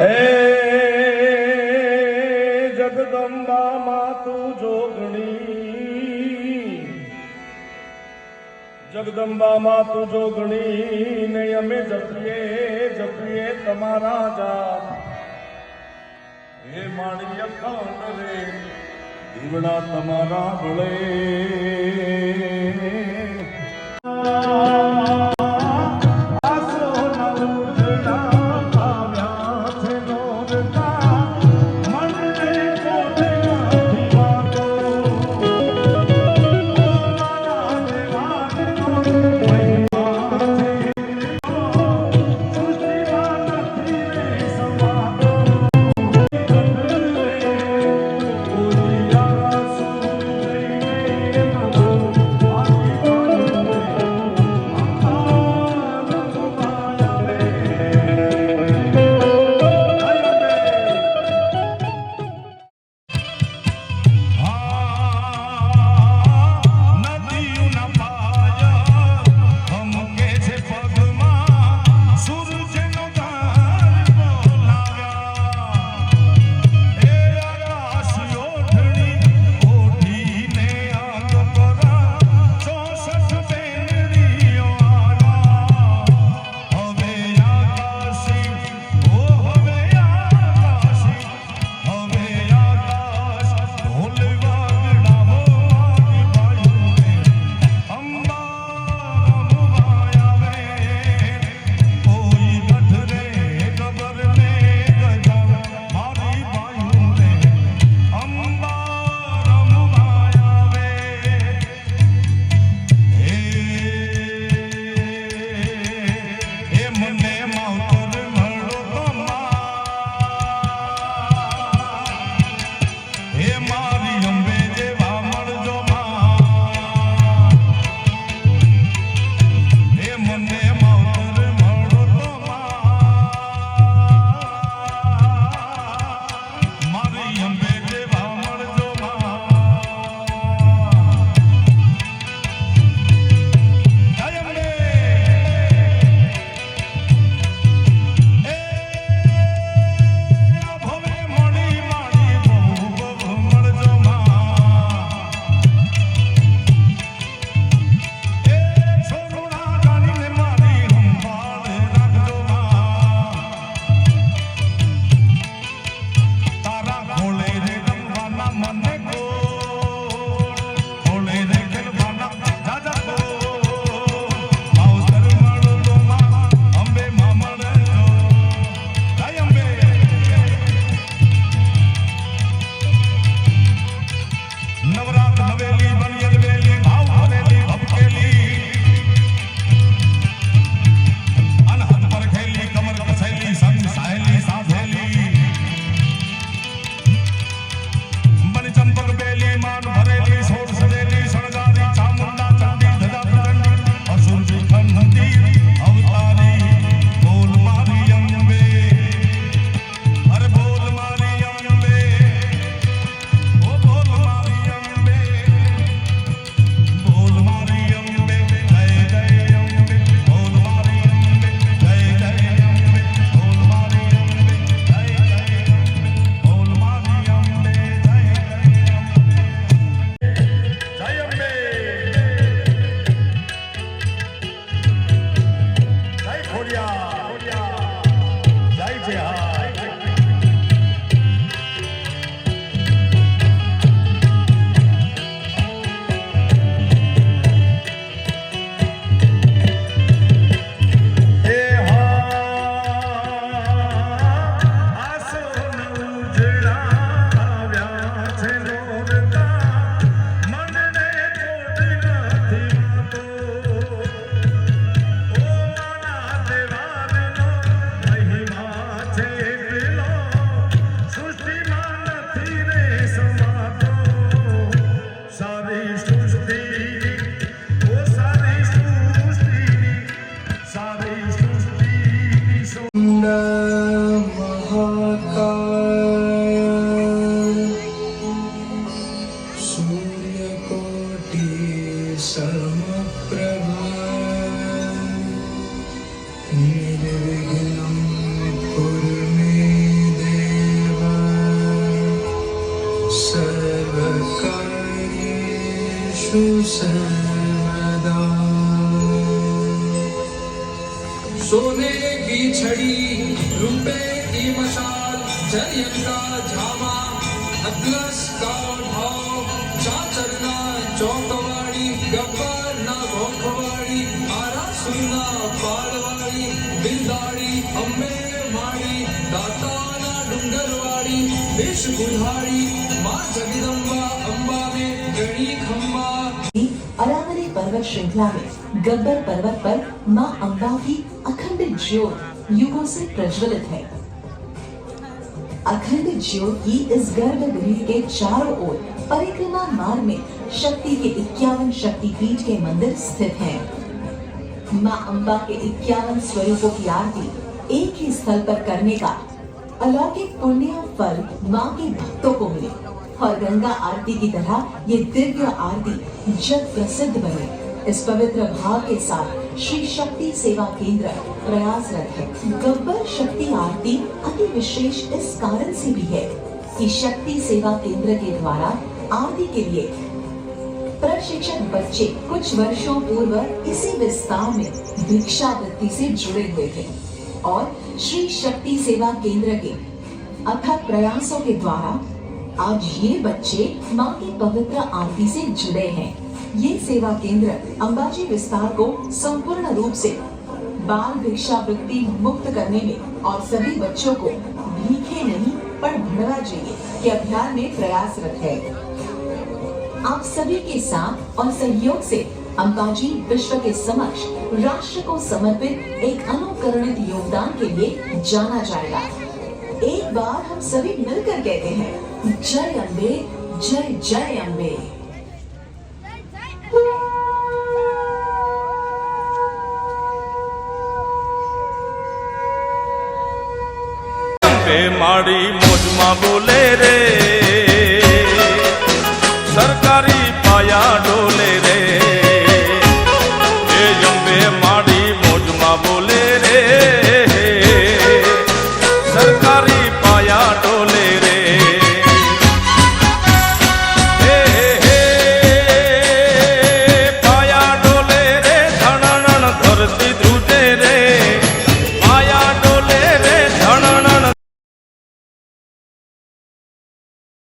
હે જગદંબા માતુ જોગણી, જગદંબા માતુ જોગણી ને અમે જપીએ તમારા જાપ. હે માણી અખંડ રે દીવડા તમારા ભળે. निर्विघ्नं कुरु मे सर्वदा। सोने की छड़ी, रुपए की मशाल, जरियन का झामा, अतलस का ढाव, चाचरना चौकवाड़ी, गब्बर ना भोखवाड़ी, आरा सुना पाड़वाड़ी, बिंदाड़ी अम्बे माड़ी, दाता ना डुंगरवाड़ी, विष बुधाड़ी, माँ जगदम्बा अम्बा में गणी खम्बा। अरावली पर्वत श्रृंखला में गब्बर पर्वत पर मां अम्बा की अखंड ज्योत युगों से प्रज्वलित है। अखंड ज्योत की इस गर्भगृह के चारों ओर परिक्रमा मार्ग में शक्ति के 51 शक्तिपीठ के मंदिर स्थित हैं। मां अम्बा के 51 स्वरूपों की आरती एक ही स्थल पर करने का अलौकिक पुण्य फल मां के भक्तों को मिले और गंगा आरती की तरह ये दिव्य आरती जग प्रसिद्ध बने। इस पवित्र भाव के साथ श्री शक्ति सेवा केंद्र प्रयासरत है। गब्बर शक्ति आरती अति विशेष इस कारण से भी है कि शक्ति सेवा केंद्र के द्वारा आरती के लिए प्रशिक्षित बच्चे कुछ वर्षों पूर्व इसी विस्तार में भिक्षावृत्ति से जुड़े हुए थे और श्री शक्ति सेवा केंद्र के अथक प्रयासों के द्वारा आज ये बच्चे मां की पवित्र आरती से जुड़े हैं। ये सेवा केंद्र अंबाजी विस्तार को संपूर्ण रूप से बाल भिक्षावृत्ति मुक्त करने में और सभी बच्चों को भीखे नहीं पर भरवा चाहिए के अभियान में प्रयासरत है। आप सभी के साथ और सहयोग से अंबाजी विश्व के समक्ष राष्ट्र को समर्पित एक अनुकरणित योगदान के लिए जाना जाएगा। एक बार हम सभी मिलकर कहते हैं, जय अम्बे, जय जय अम्बे। અંબે માડી મોજમાં બોલે રે, સરકારી પાયા ડોલે રે।